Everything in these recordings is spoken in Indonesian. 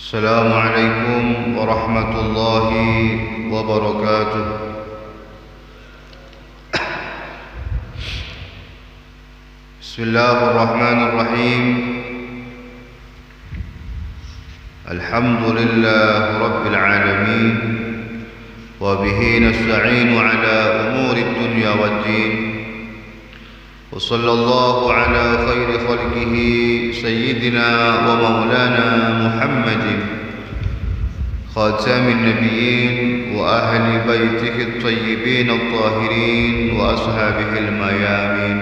السلام عليكم ورحمة الله وبركاته. بسم الله الرحمن الرحيم. الحمد لله رب العالمين، وبه نستعين على أمور الدنيا والدين، وصلى الله على خير خلقه سيدنا ومولانا محمد خاتم النبيين وأهل بيته الطيبين الطاهرين وأصحابه الميامين.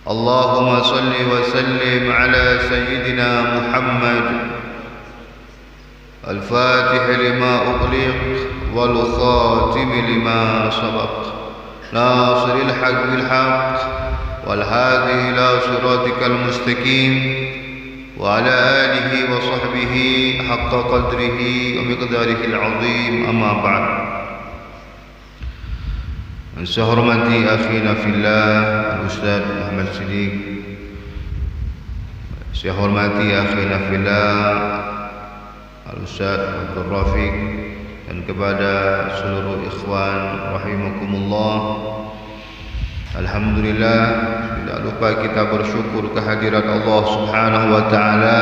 اللهم صل وسلم على سيدنا محمد الفاتح لما أغلق والخاتم لما سبق، ناصر الحق بالحق والهادي إلى صراطك المستقيم، وعلى آله وصحبه حق قدره ومقداره العظيم. أما بعد، saya hormati akhina fillah Al-Ustaz Muhammad Siddiq, saya hormati akhina fillah Al-Ustaz Abdul Rafiq, dan kepada seluruh ikhwan rahimakumullah. Alhamdulillah, tidak lupa kita bersyukur kehadirat Allah Subhanahu wa taala,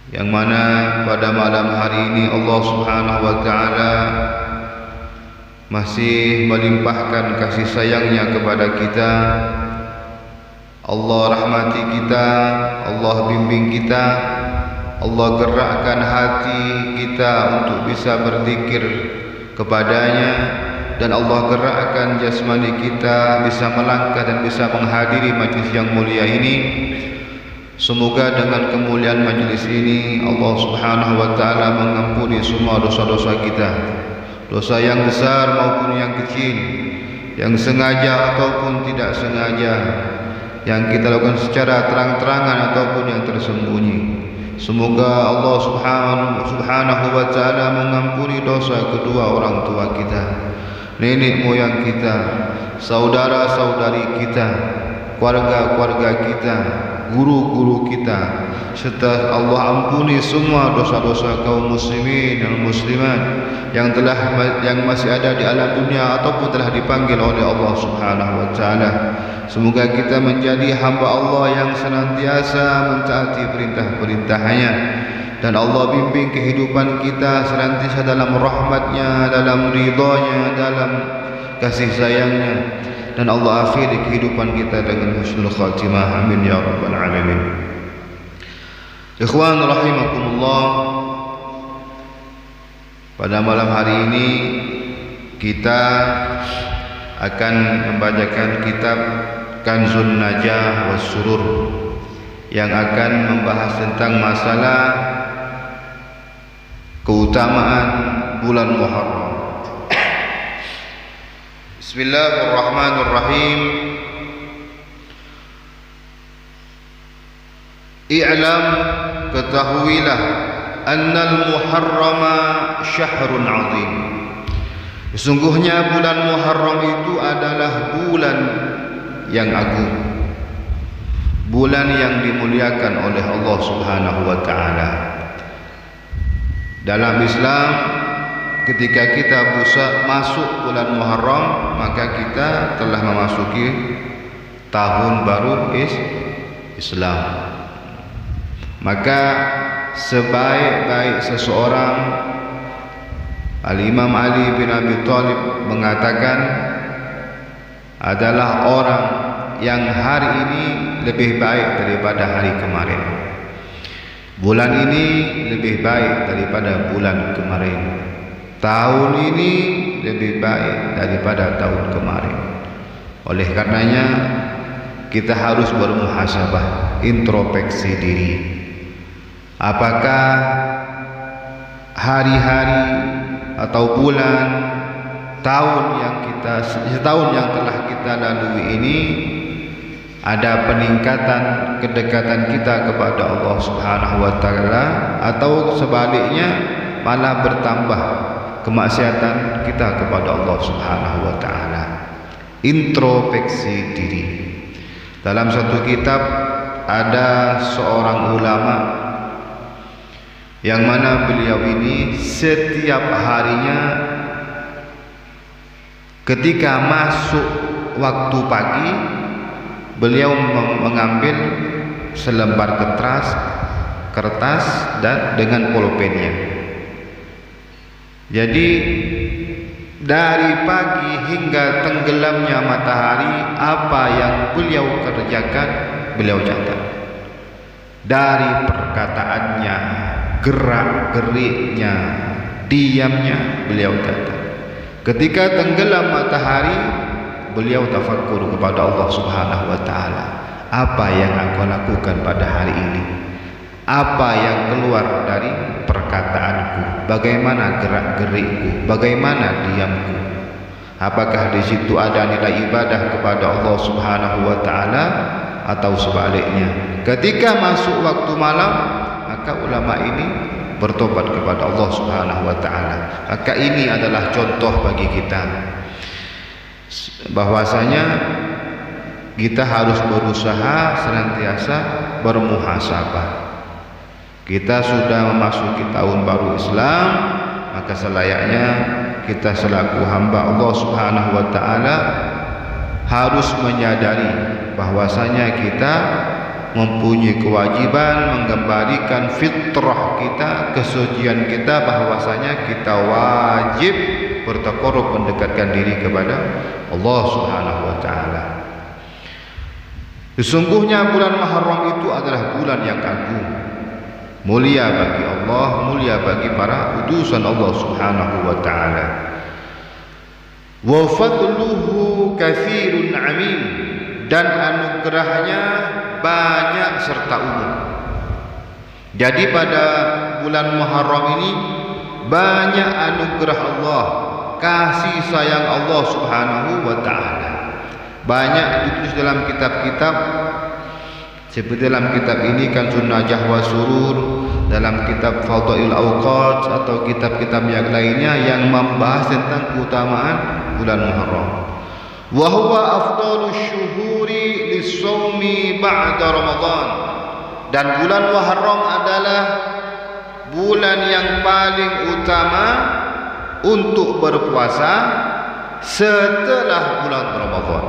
yang mana pada malam hari ini Allah Subhanahu wa taala masih melimpahkan kasih sayangnya kepada kita. Allah rahmati kita, Allah bimbing kita, Allah gerakkan hati kita untuk bisa berzikir kepadanya, dan Allah gerakkan jasmani kita bisa melangkah dan bisa menghadiri majlis yang mulia ini. Semoga dengan kemuliaan majlis ini Allah Subhanahu wa taala mengampuni semua dosa-dosa kita, dosa yang besar maupun yang kecil, yang sengaja ataupun tidak sengaja, yang kita lakukan secara terang-terangan ataupun yang tersembunyi. Semoga Allah Subhanahu wa taala mengampuni dosa kedua orang tua kita, nenek moyang kita, saudara-saudari kita, keluarga-keluarga kita, guru-guru kita, serta Allah ampuni semua dosa-dosa kaum muslimin dan muslimat yang masih ada di alam dunia ataupun telah dipanggil oleh Allah Subhanahu wa taala. Semoga kita menjadi hamba Allah yang senantiasa mentaati perintah-perintahnya, dan Allah bimbing kehidupan kita senantiasa dalam rahmatnya, dalam ridhanya, dalam kasih sayangnya, dan Allah akhiri kehidupan kita dengan husnul khatimah. Amin ya rabbal alamin. Ikhwan rahimakumullah, pada malam hari ini kita akan membacakan kitab Kanzun Najah was Surur yang akan membahas tentang masalah keutamaan bulan Muharram. Bismillahirrahmanirrahim. I'lam, ketahuilah, annal muharrama syahrun azim. Sesungguhnya bulan Muharram itu adalah bulan yang agung, bulan yang dimuliakan oleh Allah Subhanahu wa taala. Dalam Islam, ketika kita masuk bulan Muharram, maka kita telah memasuki tahun baru Islam. Maka sebaik-baik seseorang, Al-Imam Ali bin Abi Thalib mengatakan, adalah orang yang hari ini lebih baik daripada hari kemarin, bulan ini lebih baik daripada bulan kemarin, tahun ini lebih baik daripada tahun kemarin. Oleh karenanya kita harus bermuhasabah, introspeksi diri. Apakah hari-hari atau bulan, setahun yang telah kita lalui ini ada peningkatan kedekatan kita kepada Allah Subhanahu wa taala, atau sebaliknya malah bertambah kemaksiatan kita kepada Allah Subhanahu wa taala. Introspeksi diri. Dalam satu kitab ada seorang ulama yang mana beliau ini setiap harinya ketika masuk waktu pagi beliau mengambil selembar kertas dan dengan pulpennya. Jadi dari pagi hingga tenggelamnya matahari, apa yang beliau kerjakan beliau catat. Dari perkataannya, gerak-geriknya, diamnya beliau catat. Ketika tenggelam matahari, beliau tafakkur kepada Allah Subhanahu wa taala. Apa yang aku lakukan pada hari ini? Apa yang keluar dari perkataanku? Bagaimana gerak-gerikku? Bagaimana diamku? Apakah di situ ada nilai ibadah kepada Allah Subhanahu wa taala atau sebaliknya? Ketika masuk waktu malam, maka ulama ini bertobat kepada Allah Subhanahu wa taala. Maka ini adalah contoh bagi kita bahwasanya kita harus berusaha senantiasa bermuhasabah. Kita sudah memasuki tahun baru Islam, maka selayaknya kita selaku hamba Allah Subhanahu wa taala harus menyadari bahwasanya kita mempunyai kewajiban mengembalikan fitrah kita, kesucian kita, bahwasanya kita wajib bertaqarrub, mendekatkan diri kepada Allah Subhanahu wa taala. Sesungguhnya bulan Muharram itu adalah bulan yang agung, mulia bagi Allah, mulia bagi para utusan Allah Subhanahu wa taala. Wa fadluhu katsirun amin, dan anugerahnya banyak serta umum. Jadi pada bulan Muharram ini banyak anugerah Allah, kasih sayang Allah Subhanahu wa taala. Banyak ditulis dalam kitab-kitab, seperti dalam kitab ini kan Najah wa Surur, dalam kitab Fadhail Awqat atau kitab-kitab yang lainnya yang membahas tentang keutamaan bulan Muharram. Wa huwa afdalus syuhuri lis-shaumi ba'da Ramadan, dan bulan Muharram adalah bulan yang paling utama untuk berpuasa setelah bulan Ramadan.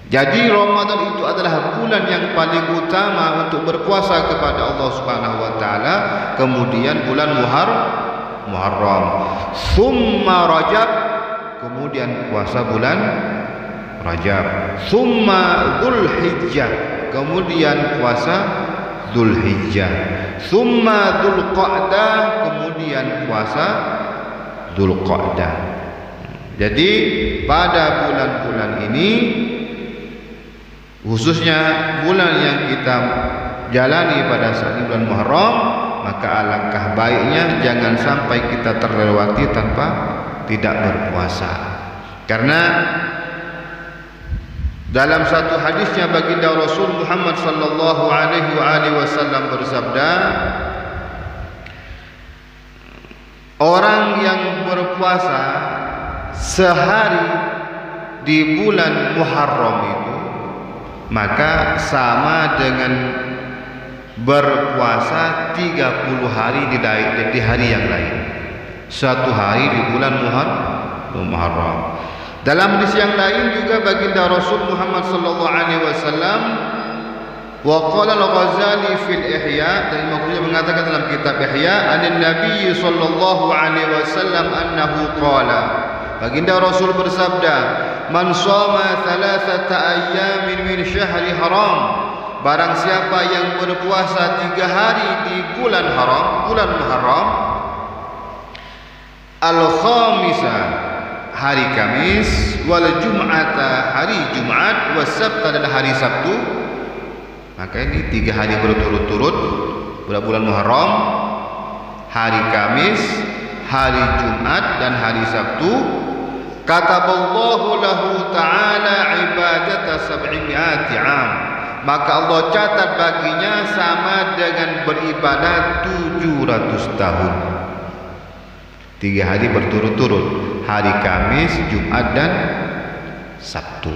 Jadi Ramadan itu adalah bulan yang paling utama untuk berpuasa kepada Allah Subhanahu wa taala, kemudian bulan Muharram, summa Rajab, kemudian puasa bulan Rajab, summa Dzulhijjah, kemudian puasa Dzulhijjah, summa Dzulqa'dah, kemudian puasa Dzulqa'dah. Jadi pada bulan-bulan ini, khususnya bulan yang kita jalani pada saat bulan Muharram, maka alangkah baiknya jangan sampai kita terlewati tanpa tidak berpuasa. Karena dalam satu hadisnya baginda Rasul Muhammad sallallahu alaihi wasallam bersabda, orang yang berpuasa sehari di bulan Muharram itu maka sama dengan berpuasa 30 hari di hari yang lain. Satu hari di bulan Muharram. Dalam hadis yang lain juga baginda Rasul Muhammad sallallahu alaihi wasallam, wa qala al-Ghazali fil Ihya, dan Imam Ghazali mengatakan dalam kitab Ihya, an Nabi sallallahu alaihi wasallam annahu qala, baginda Rasul bersabda, man shoma thalathata ayyamin min syahri haram, barang siapa yang berpuasa 3 hari di bulan haram, bulan Muharram, al-khamisa, hari Kamis, wal jum'ata, hari Jumat, was sabta, dan hari Sabtu. Maka ini 3 hari berturut-turut pada bulan Muharram, hari Kamis, hari Jumat, dan hari Sabtu. Kataballahu lahu ta'ala ibadata 700 am, maka Allah catat baginya sama dengan beribadah 700 tahun. 3 hari berturut-turut, hari Kamis, Jumat, dan Sabtu.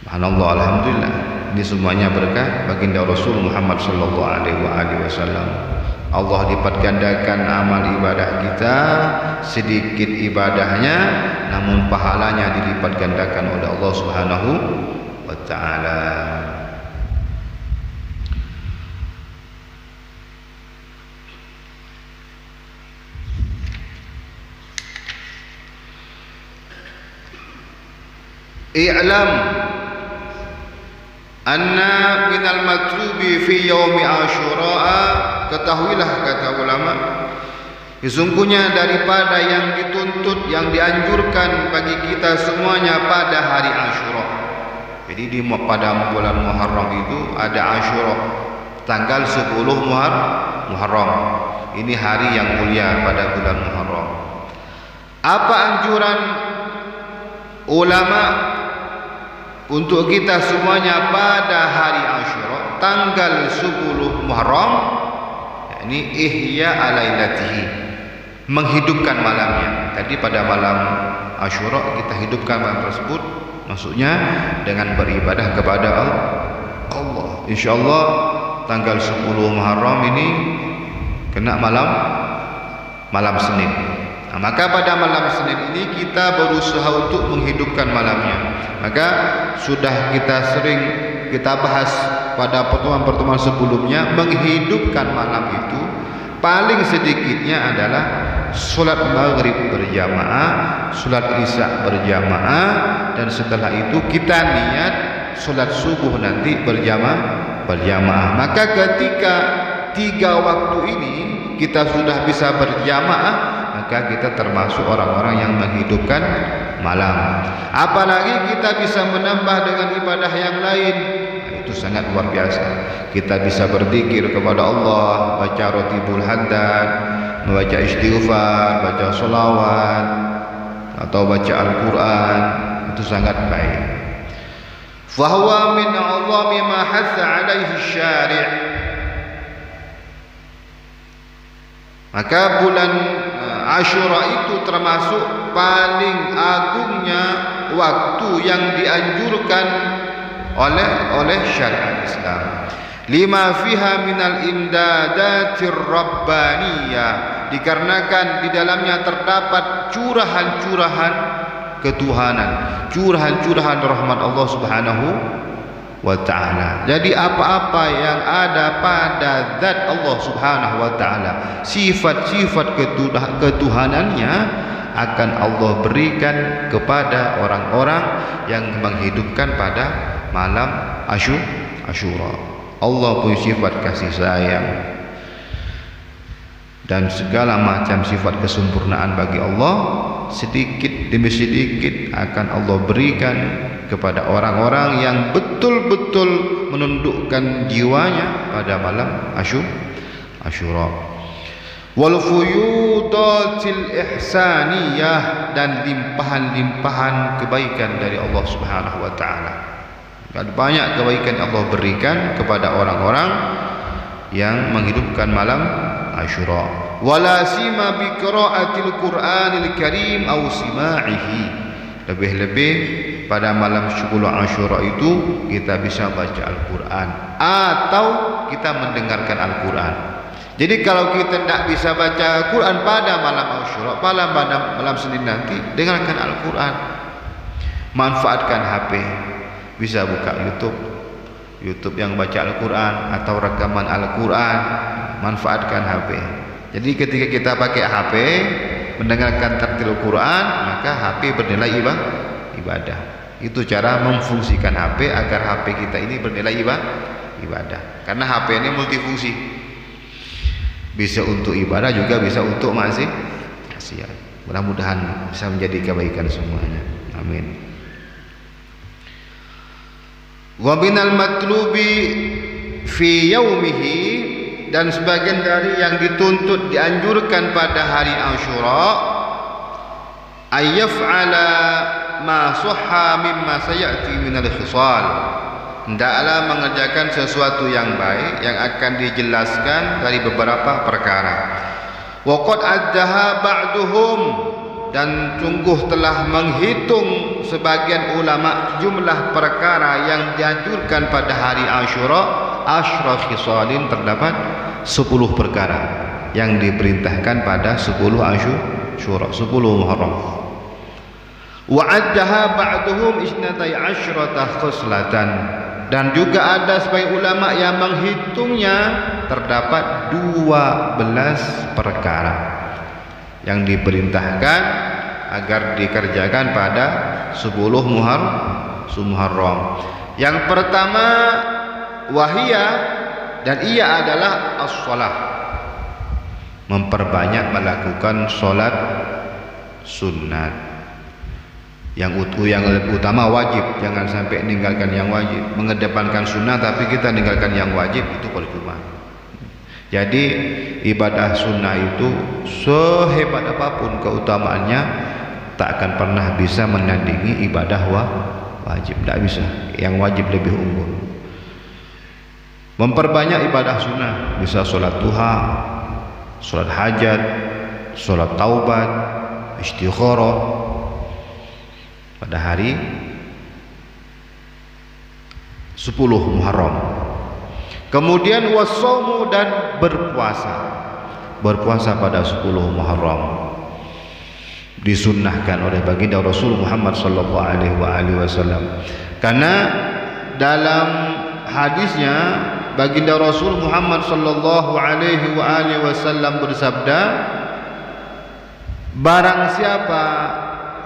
Subhanallah, alhamdulillah. Ini semuanya berkah baginda Rasul Muhammad sallallahu alaihi wasallam. Allah lipat gandakan amal ibadah kita, sedikit ibadahnya namun pahalanya dilipat gandakan oleh Allah Subhanahu wa taala. I'lam anna minal matlubi fi yaumi Asyura, ketahuilah kata ulama, sesungguhnya daripada yang dituntut, yang dianjurkan bagi kita semuanya pada hari Asyura. Jadi pada bulan Muharram itu ada Asyura, tanggal 10 Muharram. Ini hari yang mulia pada bulan Muharram. Apa anjuran ulama untuk kita semuanya pada hari Asyura tanggal 10 Muharram? Ini ihya alailatihi, menghidupkan malamnya. Tadi pada malam Asyura kita hidupkan malam tersebut, maksudnya dengan beribadah kepada Allah. Insyaallah tanggal 10 Muharram ini kena malam Senin. Nah, maka pada malam Senin ini kita berusaha untuk menghidupkan malamnya. Maka sudah kita bahas pada pertemuan-pertemuan sebelumnya, menghidupkan malam itu paling sedikitnya adalah sholat maghrib berjamaah, sholat isya berjamaah, dan setelah itu kita niat sholat subuh nanti berjamaah. Maka ketika 3 waktu ini kita sudah bisa berjamaah, maka kita termasuk orang-orang yang menghidupkan malam. Apalagi kita bisa menambah dengan ibadah yang lain, itu sangat luar biasa. Kita bisa berzikir kepada Allah, baca rotibul haddad, membaca istighfar, baca sholawat, atau baca Al-Quran. Itu sangat baik. Fahuwa min a'zami ma hatha alaihi syari'. Maka bulan Asyura itu termasuk paling agungnya waktu yang dianjurkan oleh syariat Islam. Lima fiha minal imdadatir rabbaniyah, dikarenakan di dalamnya terdapat curahan-curahan ketuhanan, curahan-curahan rahmat Allah Subhanahu wa ta'ala. Jadi apa-apa yang ada pada zat Allah Subhanahu wa ta'ala, sifat-sifat ketuhanannya akan Allah berikan kepada orang-orang yang menghidupkan pada malam Asyura. Allah punya sifat kasih sayang dan segala macam sifat kesempurnaan bagi Allah, sedikit demi sedikit akan Allah berikan kepada orang-orang yang betul-betul menundukkan jiwanya pada malam Asyura. Wal fuyudatil ihsaniyah, dan limpahan-limpahan kebaikan dari Allah Subhanahu wa taala. Dan banyak kebaikan Allah berikan kepada orang-orang yang menghidupkan malam Asyura. Wala sima bi qiraatil Qur'anil Karim aw sima'ihi. Lebih-lebih pada malam 10 Asyura itu kita bisa baca Al-Quran atau kita mendengarkan Al-Quran. Jadi kalau kita tidak bisa baca Al-Quran pada malam Asyura, pada malam Senin nanti, dengarkan Al-Quran. Manfaatkan HP, bisa buka YouTube yang baca Al-Quran atau rekaman Al-Quran. Manfaatkan HP. Jadi ketika kita pakai HP mendengarkan tartil Quran, maka HP bernilai ibadah. Itu cara memfungsikan HP agar HP kita ini bernilai ibadah. Karena HP ini multifungsi, bisa untuk ibadah juga bisa untuk maksiat. Mudah-mudahan bisa menjadi kebaikan semuanya. Amin. Wa minal matlubi fi yaumihi, dan sebagian dari yang dituntut dianjurkan pada hari Asyura, ayyaf'ala ma sahha mimma sayati minal khisal, hendaklah mengerjakan sesuatu yang baik yang akan dijelaskan dari beberapa perkara. Wa qad addaha ba'duhum, dan sungguh telah menghitung sebagian ulama jumlah perkara yang dianjurkan pada hari Asyura. Asyra khisalin, terdapat 10 perkara yang diperintahkan pada 10 Asyura, 10 Muharram. Wa addaha ba'duhum isnatai asyrata khoslatan, dan juga ada sebagian ulama yang menghitungnya terdapat 12 perkara yang diperintahkan agar dikerjakan pada 10 Muharram. Yang pertama wahia, dan ia adalah as-shalah, memperbanyak melakukan sholat sunat. Yang utama wajib, jangan sampai meninggalkan yang wajib. Mengedepankan sunnah tapi kita meninggalkan yang wajib, itu percuma. Jadi ibadah sunnah itu sehebat apapun keutamaannya tak akan pernah bisa menandingi ibadah wajib, tidak bisa. Yang wajib lebih unggul. Memperbanyak ibadah sunnah, bisa sholat duha, sholat hajat, sholat taubat, istikharah pada hari 10 Muharram. Kemudian wasaumu, dan berpuasa pada 10 Muharram disunnahkan oleh baginda Rasul Muhammad sallallahu alaihi wasallam. Karena dalam hadisnya baginda Rasul Muhammad sallallahu alaihi wasallam bersabda, barang siapa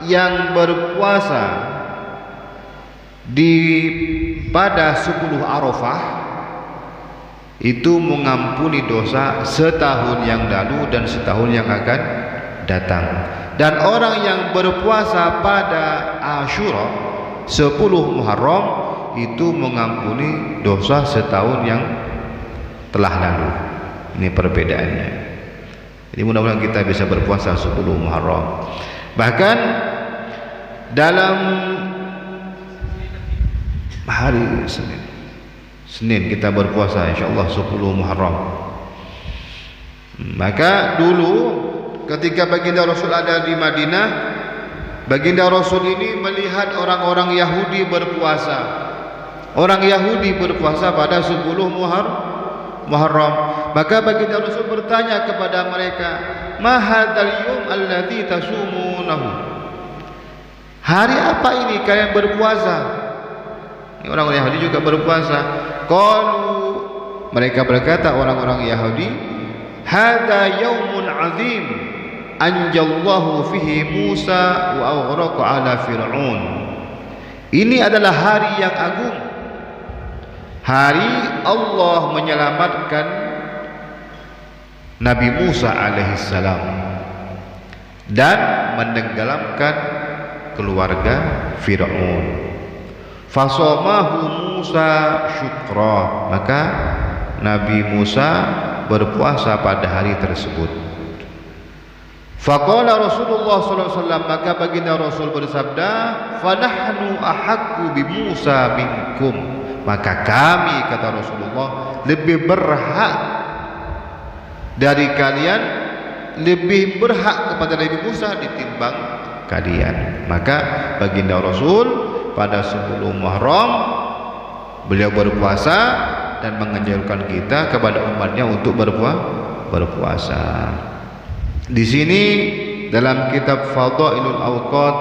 yang berpuasa pada 10 Arafah itu mengampuni dosa setahun yang lalu dan setahun yang akan datang. Dan orang yang berpuasa pada Asyura 10 Muharram itu mengampuni dosa setahun yang telah lalu. Ini perbedaannya. Jadi mudah-mudahan kita bisa berpuasa 10 Muharram. Bahkan dalam hari Senin kita berpuasa insyaallah 10 Muharram. Maka dulu ketika baginda Rasul ada di Madinah, baginda Rasul ini melihat orang-orang Yahudi berpuasa. Orang Yahudi berpuasa pada 10 Muharram. Maka baginda Rasul bertanya kepada mereka, "Ma hadzal yawm alladzi tasumunahu?" Hari apa ini kalian berpuasa? Ini orang-orang Yahudi juga berpuasa. Qalu, mereka berkata orang-orang Yahudi, "Hadza yaumun azim anjallahu fihi Musa wa aghraqa ala Fir'aun." Ini adalah hari yang agung. Hari Allah menyelamatkan Nabi Musa alaihissalam dan menenggelamkan keluarga Fir'aun. Fasomahu Musa syukra, maka Nabi Musa berpuasa pada hari tersebut. Faqala Rasulullah sallallahu alaihi wasallam, maka baginda Rasul bersabda, "Fanahnu ahaqqu bi Musa minkum." Maka kami, kata Rasulullah, lebih berhak dari kalian, lebih berhak kepada Nabi Musa ditimbang kalian. Maka baginda Rasul pada 10 Muharram beliau berpuasa dan menganjurkan kita kepada umatnya untuk berpuasa. Di sini dalam kitab Fadailul Awqat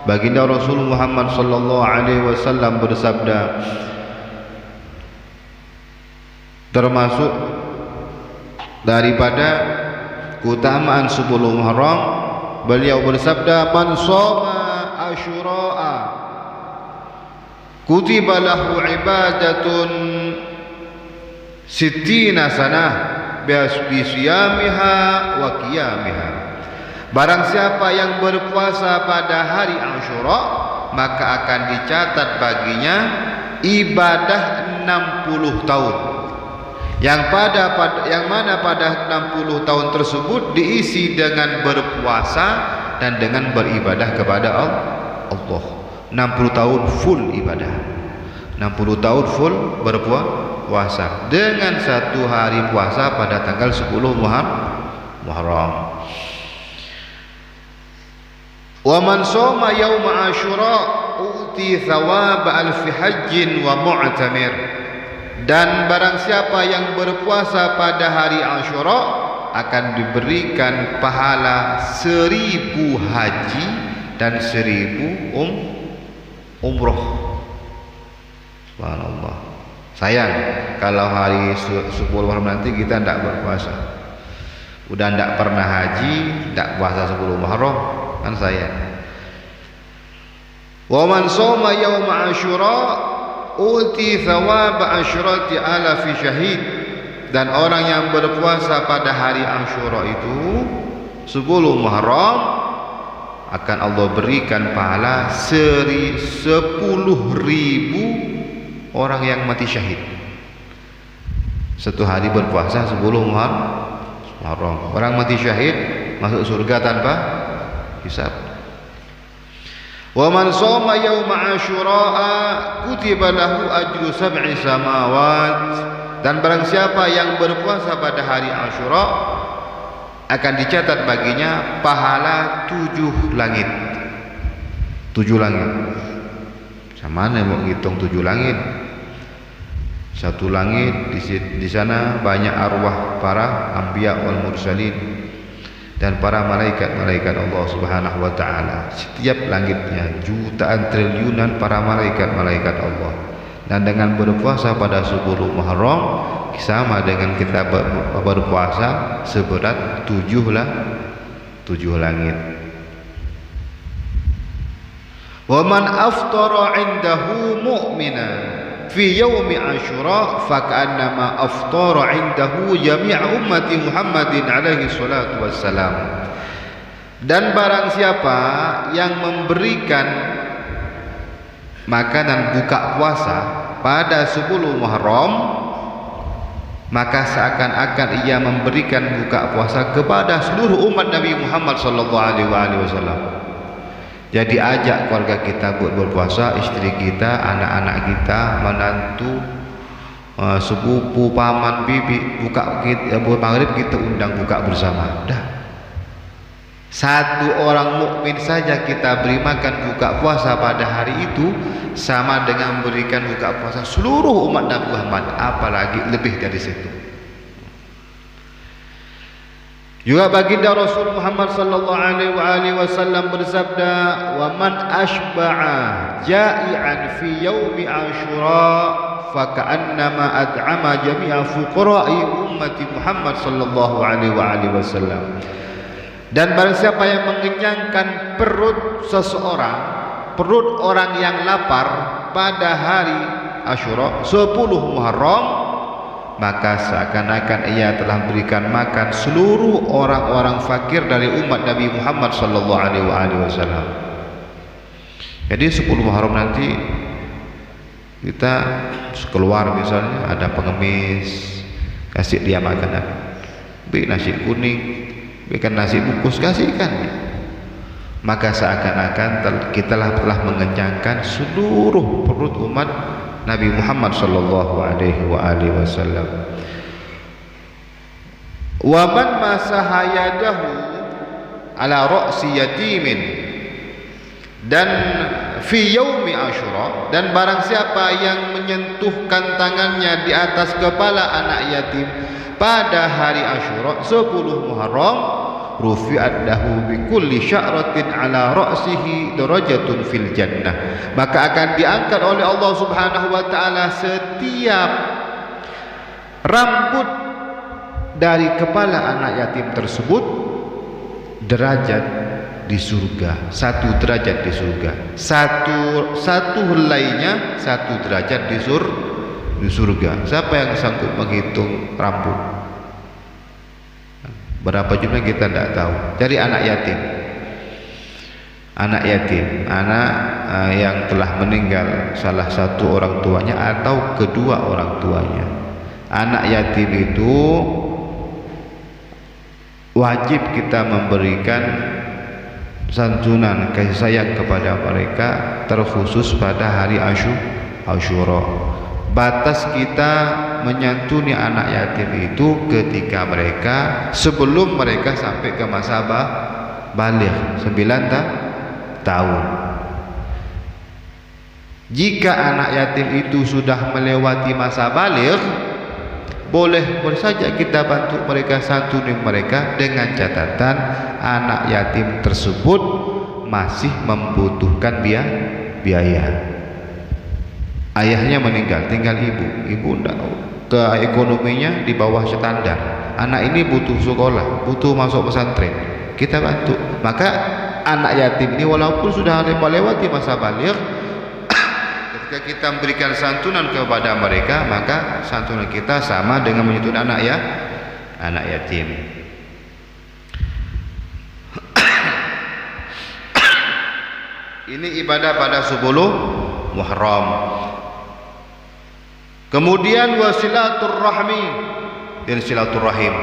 baginda Rasul Muhammad sallallahu alaihi wasallam bersabda, termasuk daripada keutamaan 10 Muharram, beliau bersabda, "Man shoma Asyura'a kutiba lahu ibadatun sittina sanah bisiyamiha wa qiyamiha." Barang siapa yang berpuasa pada hari Asyura, maka akan dicatat baginya ibadah 60 tahun. Yang mana pada 60 tahun tersebut diisi dengan berpuasa dan dengan beribadah kepada Allah. 60 tahun full ibadah, 60 tahun full berpuasa dengan satu hari puasa pada tanggal 10 Muharram. Wa man shoma yauma Asyura uti thawab alfi hajjin wa mu'tamir. Dan barang siapa yang berpuasa pada hari Asyura akan diberikan pahala 1000 haji dan 1000 umroh. Subhanallah. Sayang kalau hari 10 Muharram nanti kita tidak berpuasa. Udah tidak pernah haji, tidak puasa 10 Muharram, kan sayang. Wa man shoma yauma Asyura uti thawab asyrati alafi syahid. Dan orang yang berpuasa pada hari Asyura itu 10 Muharram akan Allah berikan pahala 10.000 orang yang mati syahid. Satu hari berpuasa 10 Muharram, orang mati syahid masuk surga tanpa hisab. Wa man shoma yauma Asyura kutiba lahu ajru 7 samawat. Dan barang siapa yang berpuasa pada hari Asyura akan dicatat baginya pahala 7 langit. 7 langit. Sama mana mau ngitung 7 langit? Satu langit di sana banyak arwah para anbiya wal mursalin dan para malaikat-malaikat Allah Subhanahu wa taala. Setiap langitnya jutaan triliunan para malaikat-malaikat Allah. Dan dengan berpuasa pada 10 Muharram sama dengan kita berpuasa seberat 7 langit. Wa man aftara 'indahu mu'mina fi yaumi Asyura faka'annama aftara 'indahu jami' ummati Muhammadin alaihi salatu wassalam. Dan barang siapa yang memberikan makanan buka puasa pada 10 Muharram, maka seakan-akan ia memberikan buka puasa kepada seluruh umat Nabi Muhammad sallallahu alaihi wasallam. Jadi ajak keluarga kita buat berpuasa, istri kita, anak-anak kita, menantu, sepupu, paman, bibi, buka kita, buat maghrib kita undang buka bersama. Dah. Satu orang mukmin saja kita beri makan buka puasa pada hari itu sama dengan memberikan buka puasa seluruh umat Nabi Muhammad, apalagi lebih dari situ. Juga baginda Rasul Muhammad sallallahu alaihi wasallam bersabda, "Wa man ashba'a ja'ian fi yaumi Asyura faka'annama at'ama jami'a fuqara'i ummati Muhammad sallallahu alaihi wasallam." Dan barang siapa yang mengenyangkan perut seseorang, perut orang yang lapar pada hari Asyura 10 Muharram, maka seakan-akan ia telah berikan makan seluruh orang-orang fakir dari umat Nabi Muhammad sallallahu alaihi wasallam. Jadi 10 Muharram nanti kita keluar misalnya ada pengemis, kasih dia makanan, beri nasi kuning, berikan nasi bungkus, kasihkan. Maka seakan-akan kita telah mengenyangkan seluruh perut umat Nabi Muhammad sallallahu alaihi wasallam. Wa man masaha yadahu ala ra'si yatimin, dan fi yaumi Asyura, dan barang siapa yang menyentuhkan tangannya di atas kepala anak yatim pada hari Asyura 10 Muharram, rufi'at lahu bi kulli sya'ratin ala ra'sihi darajatun fil jannah, maka akan diangkat oleh Allah Subhanahu wa taala setiap rambut dari kepala anak yatim tersebut derajat di surga, 1 derajat di surga, satu helainya 1 derajat di surga. Siapa yang sanggup menghitung rambut? Berapa jumlah kita tidak tahu. Jadi anak yatim, anak yang telah meninggal salah satu orang tuanya atau kedua orang tuanya. Anak yatim itu wajib kita memberikan santunan kasih sayang kepada mereka, terkhusus pada hari Asyura. Batas kita menyantuni anak yatim itu ketika sebelum mereka sampai ke masa baligh, 9 tahun. Jika anak yatim itu sudah melewati masa baligh, boleh saja kita bantu mereka, santuni mereka, dengan catatan anak yatim tersebut masih membutuhkan biaya. Ayahnya meninggal, tinggal ibu ke ekonominya di bawah standar. Anak ini butuh sekolah, butuh masuk pesantren, kita bantu. Maka anak yatim ini walaupun sudah melewati masa baligh, ketika kita memberikan santunan kepada mereka, maka santunan kita sama dengan menyantuni anak yatim. Ini ibadah pada 10 Muharram. Kemudian wasilaturrahmi, dan silaturrahim.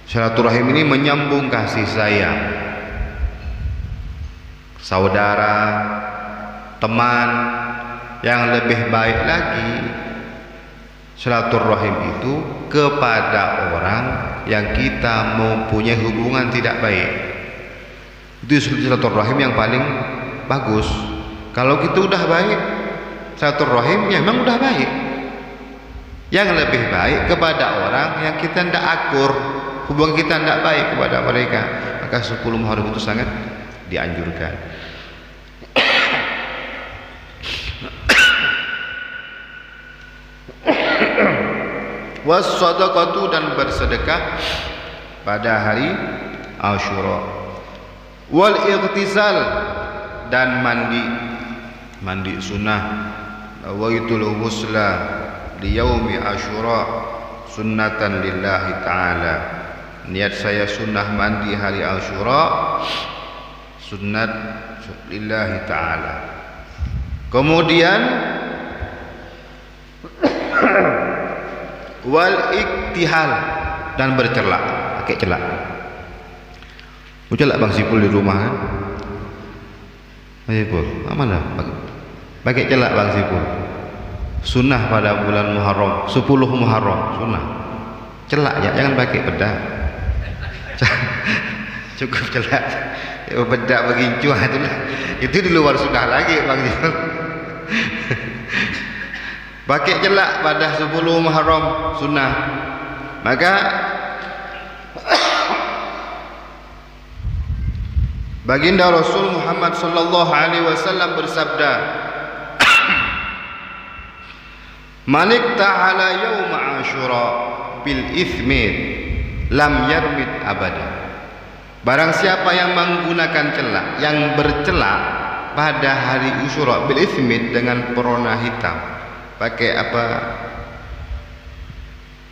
Silaturrahim ini menyambung kasih sayang, saudara, teman. Yang lebih baik lagi, silaturrahim itu kepada orang yang kita mempunyai hubungan tidak baik. Itu silaturrahim yang paling bagus. Kalau kita udah baik, silaturrahim ya memang udah baik. Yang lebih baik kepada orang yang kita tidak akur, hubungan kita tidak baik kepada mereka, maka 10 Muharram itu sangat dianjurkan. Was-shadaqatu, dan bersedekah pada hari Asyura. Wal-ightisal, dan mandi sunnah. Nawaitul ghusla li yaumi Asyura sunnatan lillahi ta'ala. Niat saya sunnah mandi hari Asyura, sunnat lillahi ta'ala. Kemudian wal iktihal, dan bercelak, pakai celak. Celak Bang Sipul di rumah kan? Bang Sipul, mana? Pakai celak Bang Sipul. Sunnah pada bulan Muharram, 10 Muharram, sunnah. Celak ya, jangan pakai bedak. Cukup celak. Bedak begincu itu di luar sunnah lagi Bang Sipul. Pakai celak pada 10 Muharram, sunnah. Maka baginda Rasul Muhammad sallallahu alaihi wasallam bersabda, "Man ikta'ala yaum Asyura bil ithmid lam yarmid abada." Barang siapa yang menggunakan celak, yang bercelak pada hari Asyura bil ithmid, dengan perona hitam, pakai apa,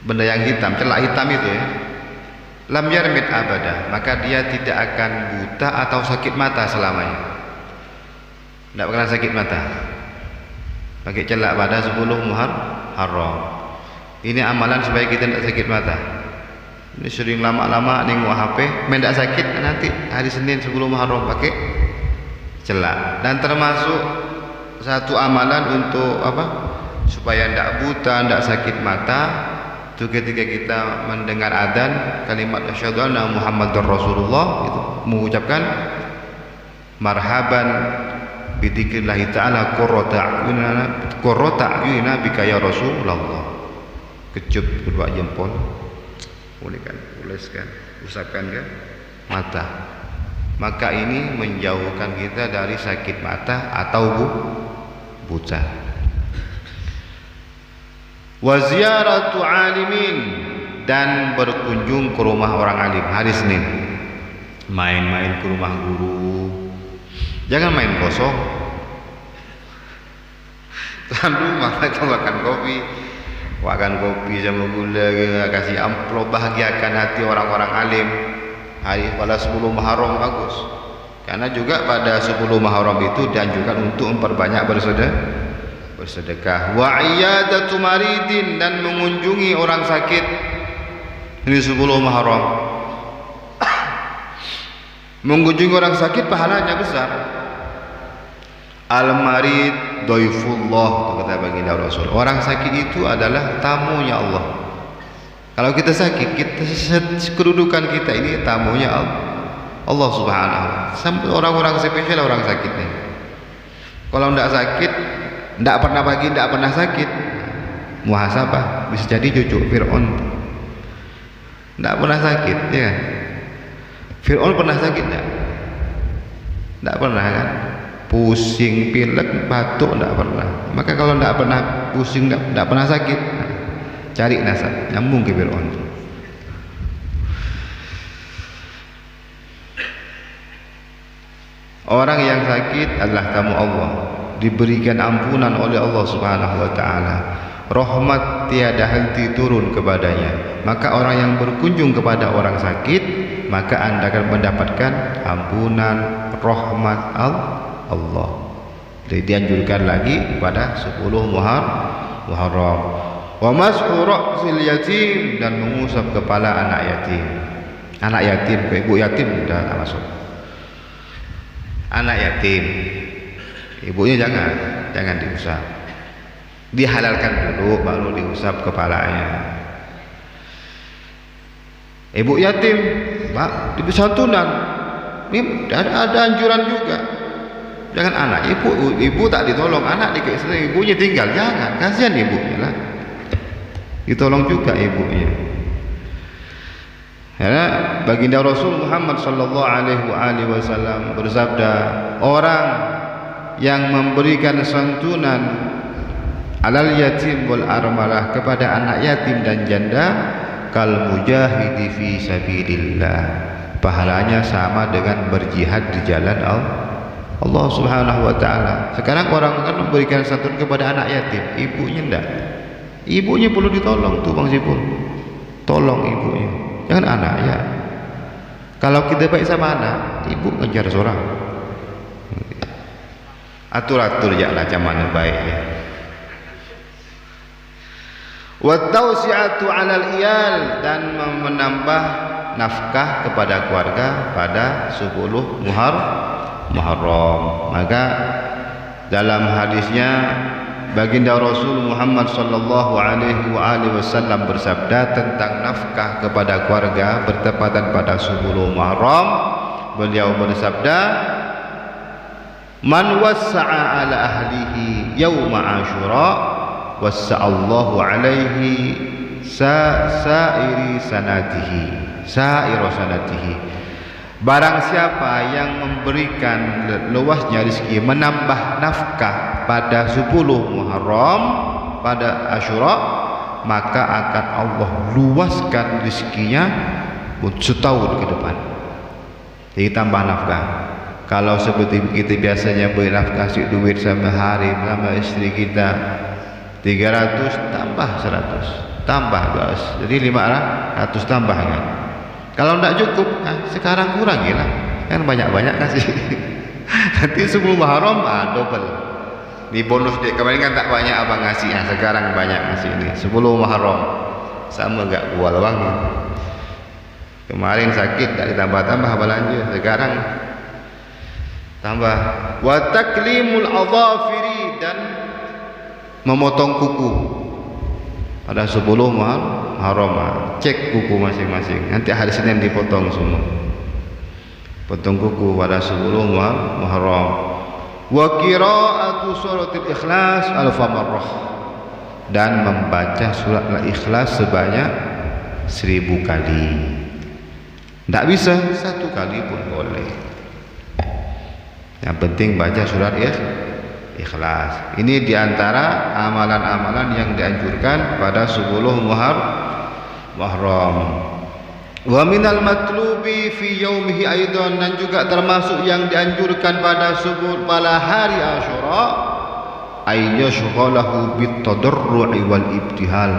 benda yang hitam, celak hitam itu ya, lam yarmid abada, maka dia tidak akan buta atau sakit mata selamanya. Tidak bakalan sakit mata. Pakai celak pada 10 Muharram. Ini amalan supaya kita tidak sakit mata. Ini sering lama-lama nengok HP, mendak sakit, nanti hari Senin 10 Muharram pakai celak. Dan termasuk satu amalan untuk apa? Supaya tidak buta, tidak sakit mata, itu ketika kita mendengar adzan kalimat asyhadu anna Muhammadar Rasulullah, itu mengucapkan marhaban bidzikrillah ta'ala qurrata a'yunina bika ya Rasulullah. Kecup kedua jempol, oleskan, usapkan ke mata. Maka ini menjauhkan kita dari sakit mata atau buta. Wa ziyaratu alimin, dan berkunjung ke rumah orang alim hari Senin. Main-main ke rumah guru, jangan main kosong. Tuan rumah kita makan kopi sama gula, kasih amplop, bahagiakan hati orang-orang alim. Hari pada 10 Muharram bagus, karena juga pada 10 Muharram itu dianjurkan untuk memperbanyak bersedekah. Wa iyadatu maridin, dan mengunjungi orang sakit. Ini 10 Muharram. Mengunjungi orang sakit pahalanya besar. Al-marid dhaifullah, kata baginda Rasul. Orang sakit itu adalah tamunya Allah. Kalau kita sakit, kedudukan kita ini tamunya Allah Subhanahu. Sampai orang-orang spesial, orang sakit nih. Kalau tidak sakit, tidak pernah pagi, tidak pernah sakit, muhasabah. Bisa jadi cucu Fir'aun. Tidak pernah sakit, ya kan? Fir'aun pernah sakit tidak? Tidak pernah kan? Pusing, pilek, batuk, tidak pernah. Maka kalau tidak pernah pusing, tidak pernah sakit, cari nasab, nyambung ke Fir'aun. Orang yang sakit adalah tamu Allah, diberikan ampunan oleh Allah Subhanahu wa taala. Rahmat tiada henti turun kepadanya. Maka orang yang berkunjung kepada orang sakit, maka Anda akan mendapatkan ampunan, rahmat Allah. Jadi dianjurkan lagi pada 10 Muharram. Wa mashu ra'sil yatim, dan mengusap kepala anak yatim. Anak yatim, ibu yatim sudah tak masuk. Anak yatim, ibunya jangan diusap, dihalalkan dulu baru diusap kepalanya. Ibu yatim, Pak, disantunan, ini ada anjuran juga. Jangan anak ibu tak ditolong, anak dikasih ibunya tinggal, jangan, kasihan ibunya lah, ditolong juga ibunya. Karena baginda Rasul Muhammad sallallahu alaihi wasallam bersabda, orang yang memberikan santunan alal yatim wal armalah, kepada anak yatim dan janda, kal mujahidi fi sabilillah, pahalanya sama dengan berjihad di jalan Allah Subhanahu wa taala. Sekarang orang kan memberikan santunan kepada anak yatim, ibunya enggak. Ibunya perlu ditolong tuh Bang Sipul. Tolong ibunya. Jangan anak ya. Kalau kita baik sama anak, ibu ngejar seorang. Atur-atur ya lah zaman baik ya. Wa tausi'atu 'alal iyal, dan menambah nafkah kepada keluarga pada 10 Muharram. Maka dalam hadisnya baginda Rasul Muhammad sallallahu alaihi wasallam bersabda tentang nafkah kepada keluarga bertepatan pada 10 Muharram. Beliau bersabda, man wassa'a ala ahlihi yauma Asyura wassa'allahu alaihi sa'ira sanatihi. Barang siapa yang memberikan luasnya rezeki, menambah nafkah pada 10 Muharram, pada Asyura, maka akan Allah luaskan rezekinya setahun ke depan. Jadi tambah nafkah. Kalau seperti kita biasanya beri nafkah duit sama hari sama istri kita 300, tambah 100, tambah 200, jadi 500 tambah kan. Kalau tidak cukup, sekarang kurangi lah, kan banyak-banyak kasih. Nanti 10 Muharram double. Di bonus dek, kemarin kan tak banyak abang ngasih, sekarang banyak ngasih ini. 10 Muharram sama gak kual bang. Kemarin sakit tak ditambah-tambah belanja, sekarang tambah. Wa taklimul adhafiri, dan memotong kuku pada 10 Muharram. Cek kuku masing-masing, nanti hari Senin dipotong semua. Potong kuku pada 10 Muharram. Wa qira'atu suratul Ikhlas alfa marrah, dan membaca surat Al-Ikhlas sebanyak 1000 kali. Tidak bisa 1 kali pun boleh. Yang penting baca surat Ikhlas. Ini diantara amalan-amalan yang dianjurkan pada 10 Muharram. Wa minal matlubi fi yaumihi aidan, dan juga termasuk yang dianjurkan pada hari Asyura, ayyashghalahu bit tadarru'i wal ibtihal.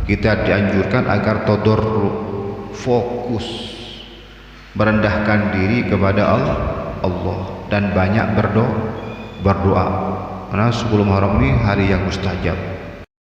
Kita dianjurkan agar tadarru', fokus, merendahkan diri kepada Allah dan banyak berdoa. Karena 10 Muharram ini hari yang mustajab.